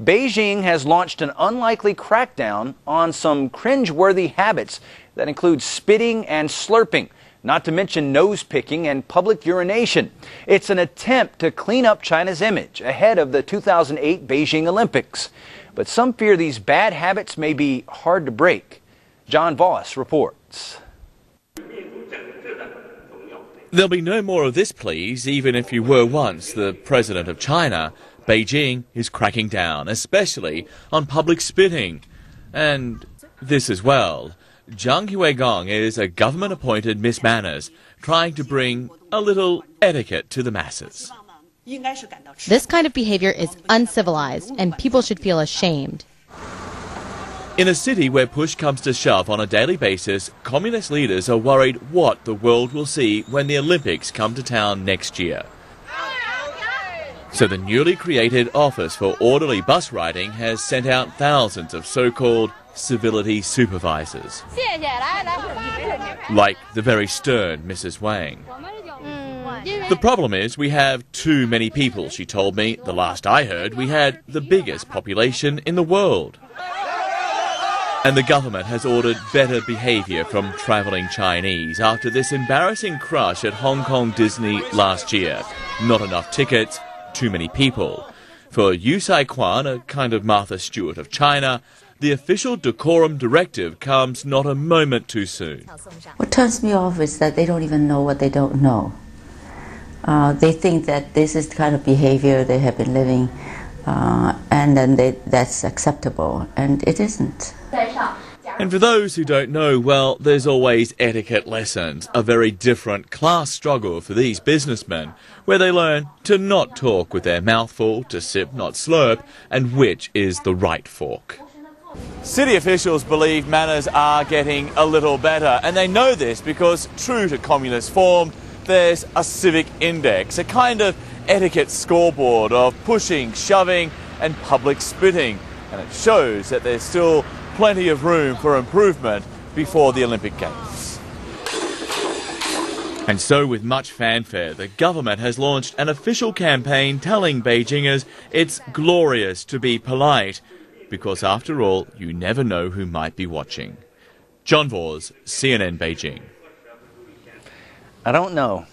Beijing has launched an unlikely crackdown on some cringe-worthy habits that include spitting and slurping, not to mention nose-picking and public urination. It's an attempt to clean up China's image ahead of the 2008 Beijing Olympics. But some fear these bad habits may be hard to break. John Voss reports. There'll be no more of this, please, even if you were once the president of China. Beijing is cracking down, especially on public spitting. And this as well. Zhang Huigong is a government-appointed Miss Manners, trying to bring a little etiquette to the masses. This kind of behavior is uncivilized, and people should feel ashamed. In a city where push comes to shove on a daily basis, communist leaders are worried what the world will see when the Olympics come to town next year. So the newly created Office for Orderly Bus Riding has sent out thousands of so-called civility supervisors. Like the very stern Mrs. Wang. The problem is we have too many people, she told me. The last I heard, we had the biggest population in the world. And the government has ordered better behaviour from travelling Chinese after this embarrassing crush at Hong Kong Disney last year. Not enough tickets, too many people. For Yu Sai-kwan, a kind of Martha Stewart of China, the official decorum directive comes not a moment too soon. What turns me off is that they don't even know what they don't know. They think that this is the kind of behavior they have been living, and then that's acceptable, and it isn't. And for those who don't know, well, there's always etiquette lessons, a very different class struggle for these businessmen, where they learn to not talk with their mouth full, to sip, not slurp, and which is the right fork. City officials believe manners are getting a little better, and they know this because, true to communist form, there's a civic index, a kind of etiquette scoreboard of pushing, shoving, and public spitting, and it shows that there's still plenty of room for improvement before the Olympic Games. And so, with much fanfare, the government has launched an official campaign telling Beijingers it's glorious to be polite, because after all, you never know who might be watching. John Voss, CNN Beijing. I don't know.